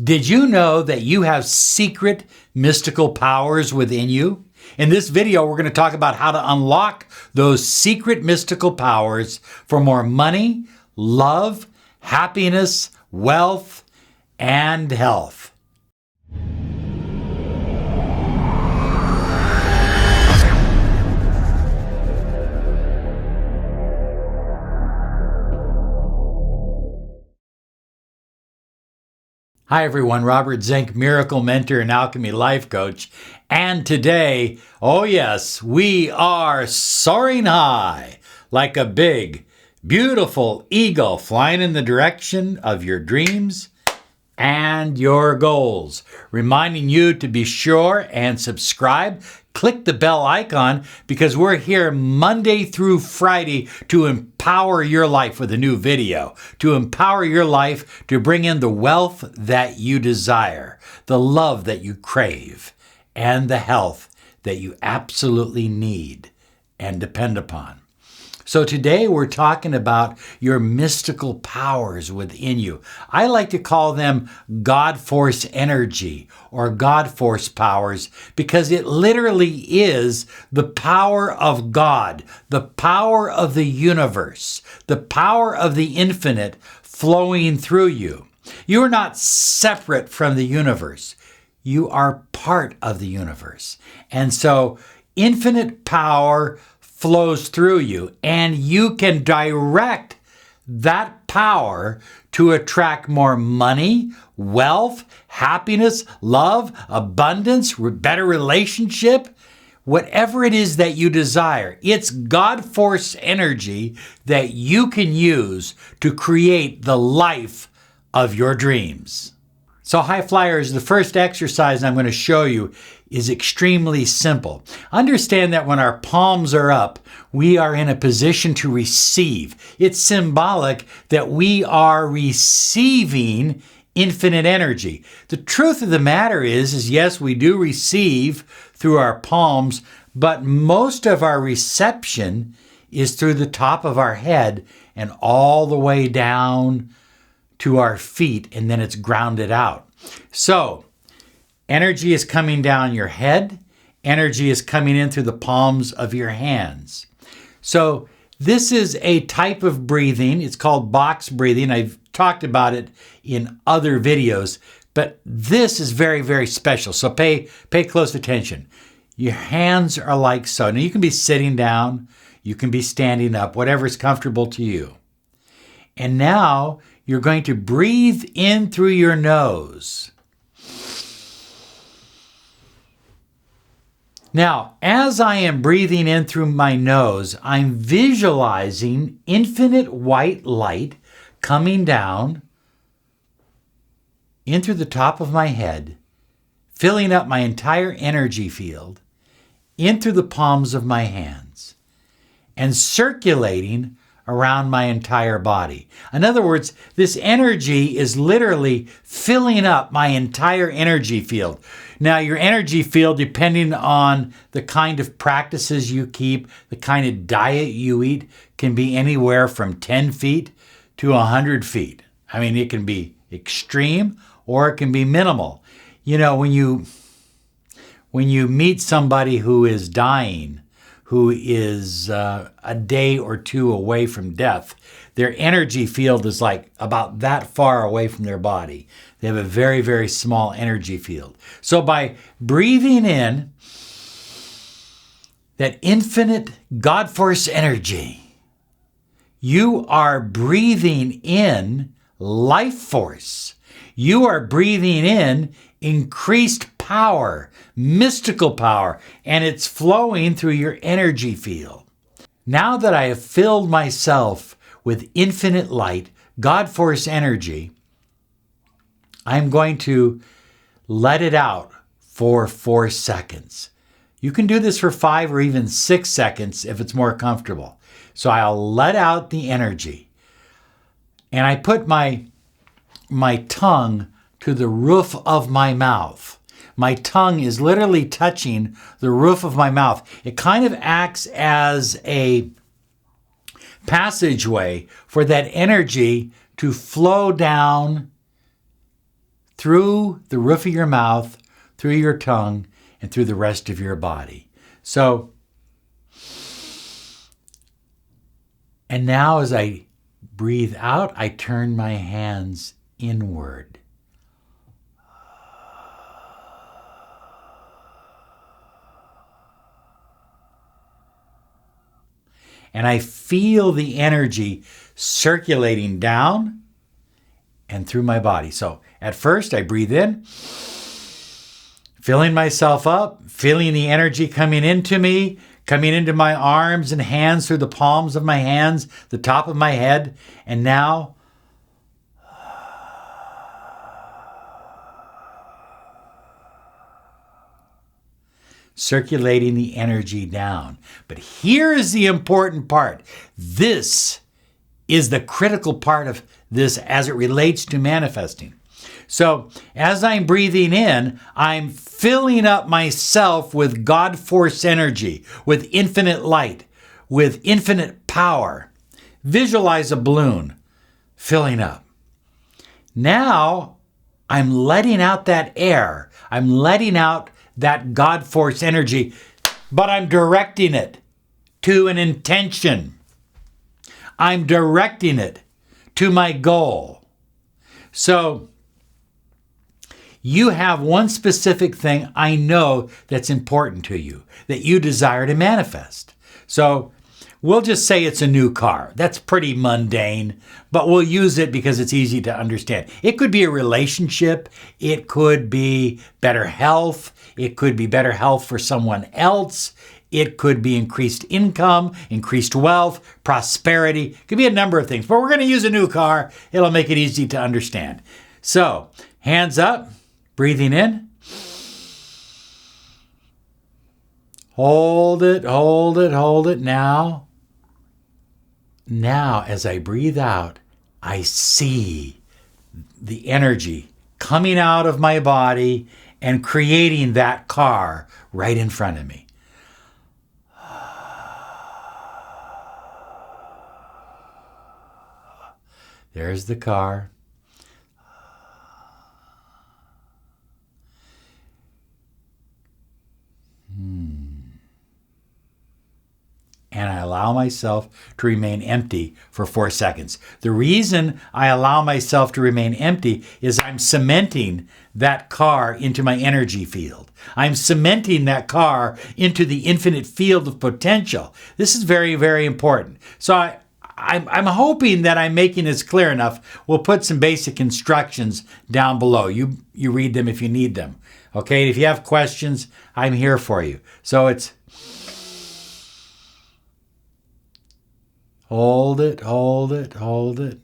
Did you know that you have secret mystical powers within you? In this video, we're going to talk about how to unlock those secret mystical powers for more money, love, happiness, wealth, and health. Hi everyone, Robert Zink, Miracle Mentor and Alchemy Life Coach. And today, oh yes, we are soaring high like a big, beautiful eagle flying in the direction of your dreams and your goals. Reminding you to be sure and subscribe. Click the bell icon because we're here Monday through Friday to empower your life with a new video, to empower your life to bring in the wealth that you desire, the love that you crave, and the health that you absolutely need and depend upon. So today we're talking about your mystical powers within you. I like to call them God Force energy or God Force powers because it literally is the power of God, the power of the universe, the power of the infinite flowing through you. You are not separate from the universe. You are part of the universe. And so infinite power flows through you, and you can direct that power to attract more money, wealth, happiness, love, abundance, better relationship, whatever it is that you desire. It's God Force energy that you can use to create the life of your dreams. So high flyers, the first exercise I'm going to show you is extremely simple. Understand that when our palms are up, we are in a position to receive. It's symbolic that we are receiving infinite energy. The truth of the matter is yes, we do receive through our palms, but most of our reception is through the top of our head and all the way down to our feet, and then it's grounded out. So, energy is coming down your head. Energy is coming in through the palms of your hands. So, this is a type of breathing. It's called box breathing. I've talked about it in other videos, but this is very, very special. So, pay close attention. Your hands are like so. Now, you can be sitting down. You can be standing up, whatever is comfortable to you. And now, you're going to breathe in through your nose. Now, as I am breathing in through my nose, I'm visualizing infinite white light coming down in through the top of my head, filling up my entire energy field, in through the palms of my hands, and circulating around my entire body. In other words, this energy is literally filling up my entire energy field. Now, your energy field, depending on the kind of practices you keep, the kind of diet you eat, can be anywhere from 10 feet to 100 feet. I mean, it can be extreme or it can be minimal. You know, when you meet somebody who is dying, who is a day or two away from death, their energy field is like about that far away from their body. They have a very, very small energy field. So by breathing in that infinite God Force energy, you are breathing in life force. You are breathing in increased power, mystical power, and it's flowing through your energy field. Now that I have filled myself with infinite light, God Force energy, I'm going to let it out for 4 seconds. You can do this for 5 or even 6 seconds if it's more comfortable. So I'll let out the energy. And I put my tongue to the roof of my mouth. My tongue is literally touching the roof of my mouth. It kind of acts as a passageway for that energy to flow down through the roof of your mouth, through your tongue, and through the rest of your body. So, and now as I breathe out, I turn my hands inward. And I feel the energy circulating down and through my body. So at first I breathe in, filling myself up, feeling the energy coming into me, coming into my arms and hands through the palms of my hands, the top of my head. And now circulating the energy down. But here is the important part. This is the critical part of this as it relates to manifesting. So as I'm breathing in, I'm filling up myself with God force energy, with infinite light, with infinite power. Visualize a balloon filling up. Now I'm letting out that air. I'm letting out that God force energy, but I'm directing it to an intention. I'm directing it to my goal. So you have one specific thing I know that's important to you, that you desire to manifest. So we'll just say it's a new car. That's pretty mundane, but we'll use it because it's easy to understand. It could be a relationship. It could be better health. It could be better health for someone else. It could be increased income, increased wealth, prosperity. It could be a number of things, but we're going to use a new car. It'll make it easy to understand. So hands up, breathing in. Hold it, hold it, hold it. Now, as I breathe out, I see the energy coming out of my body and creating that car right in front of me. There's the car. And I allow myself to remain empty for 4 seconds. The reason I allow myself to remain empty is I'm cementing that car into my energy field. I'm cementing that car into the infinite field of potential. This is very, very important. So I'm hoping that I'm making this clear enough. We'll put some basic instructions down below. You read them if you need them. Okay, if you have questions, I'm here for you. So it's hold it, hold it, hold it.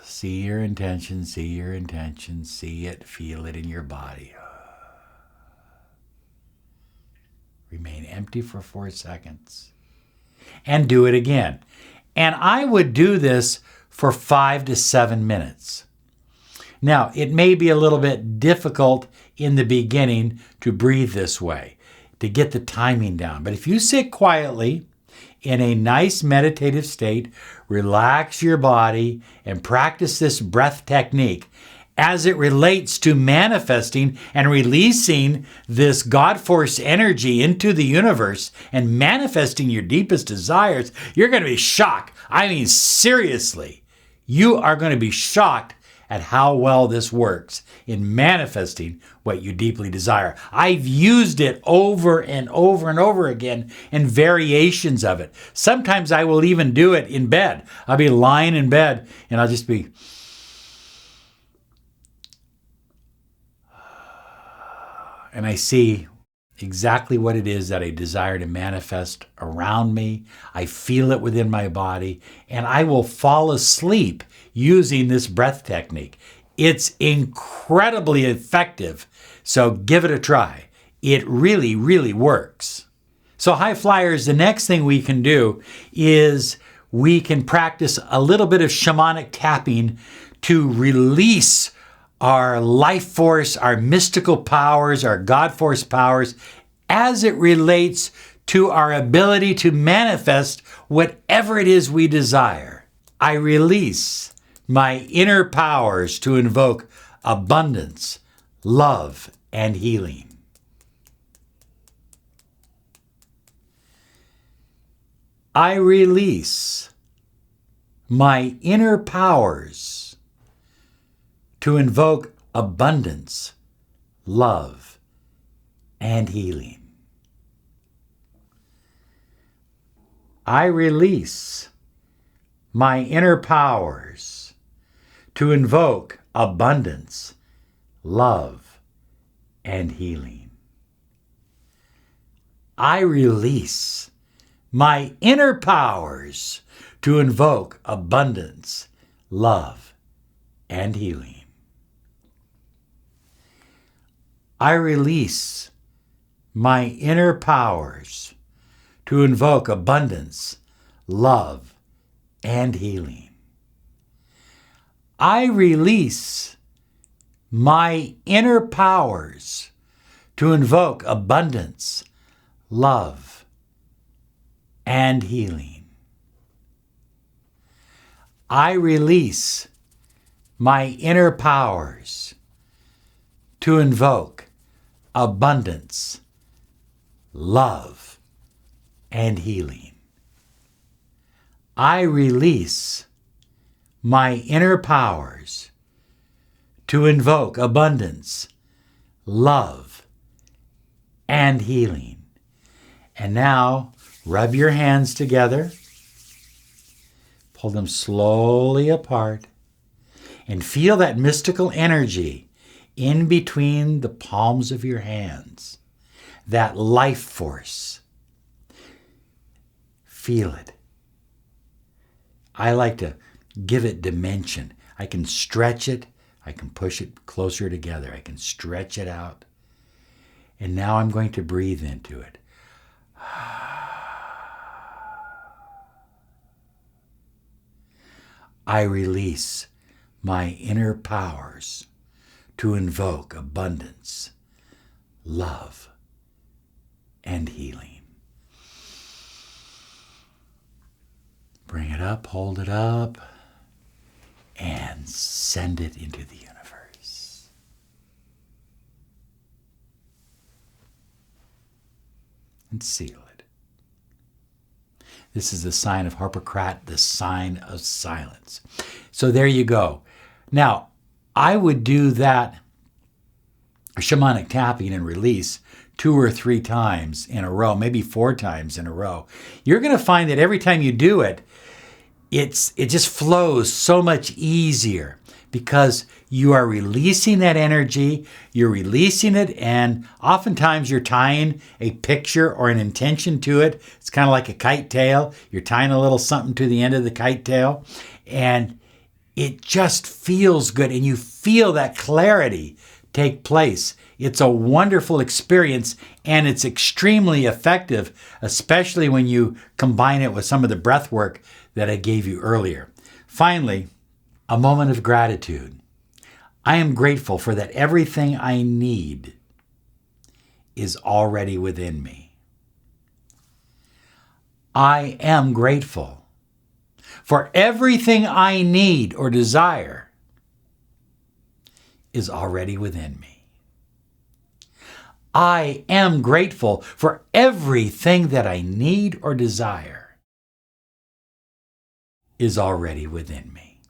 See your intention, see your intention, see it, feel it in your body. Remain empty for 4 seconds. And do it again. And I would do this for 5 to 7 minutes. Now, it may be a little bit difficult in the beginning to breathe this way, to get the timing down. But if you sit quietly in a nice meditative state, relax your body, and practice this breath technique as it relates to manifesting and releasing this God force energy into the universe and manifesting your deepest desires, you're going to be shocked. I mean, seriously, you are going to be shocked at how well this works in manifesting what you deeply desire. I've used it over and over and over again in variations of it. Sometimes I will even do it in bed. I'll be lying in bed and I'll just be, and I see exactly what it is that I desire to manifest around me. I feel it within my body, and I will fall asleep using this breath technique. It's incredibly effective, so give it a try. It really, really works. So high flyers, the next thing we can do is we can practice a little bit of shamanic tapping to release our life force, our mystical powers, our God force powers, as it relates to our ability to manifest whatever it is we desire. I release my inner powers to invoke abundance, love, and healing. I release my inner powers to invoke abundance, love, and healing. I release my inner powers to invoke abundance, love, and healing. I release my inner powers to invoke abundance, love, and healing. I release my inner powers to invoke abundance, love, and healing. I release my inner powers to invoke abundance, love, and healing. I release my inner powers to invoke abundance, love, and healing. I release my inner powers to invoke abundance, love, and healing. And now, rub your hands together, pull them slowly apart, and feel that mystical energy in between the palms of your hands, that life force. Feel it. I like to give it dimension. I can stretch it. I can push it closer together. I can stretch it out. And now I'm going to breathe into it. I release my inner powers to invoke abundance, love, and healing. Bring it up, hold it up, and send it into the universe. And seal it. This is the sign of Harpocrat, the sign of silence. So there you go. Now, I would do that shamanic tapping and release 2 or 3 times in a row, maybe 4 times in a row. You're going to find that every time you do it, it just flows so much easier because you are releasing that energy, you're releasing it, and oftentimes you're tying a picture or an intention to it. It's kind of like a kite tail. You're tying a little something to the end of the kite tail, and it just feels good, and you feel that clarity take place. It's a wonderful experience, and it's extremely effective, especially when you combine it with some of the breath work that I gave you earlier. Finally, a moment of gratitude. I am grateful for that everything I need is already within me. I am grateful for everything I need or desire is already within me. I am grateful for everything that I need or desire is already within me.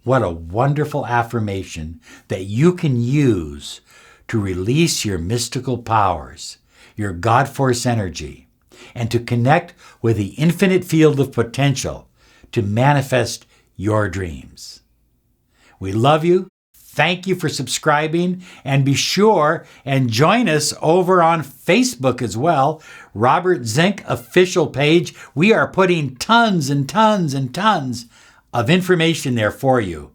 What a wonderful affirmation that you can use to release your mystical powers, your God force energy, and to connect with the infinite field of potential to manifest your dreams. We love you. Thank you for subscribing, and be sure and join us over on Facebook as well. Robert Zink official page. We are putting tons and tons and tons of information there for you.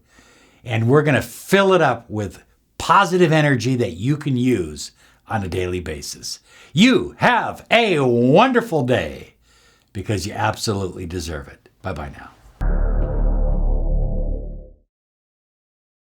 And we're going to fill it up with positive energy that you can use on a daily basis. You have a wonderful day because you absolutely deserve it. Bye-bye now.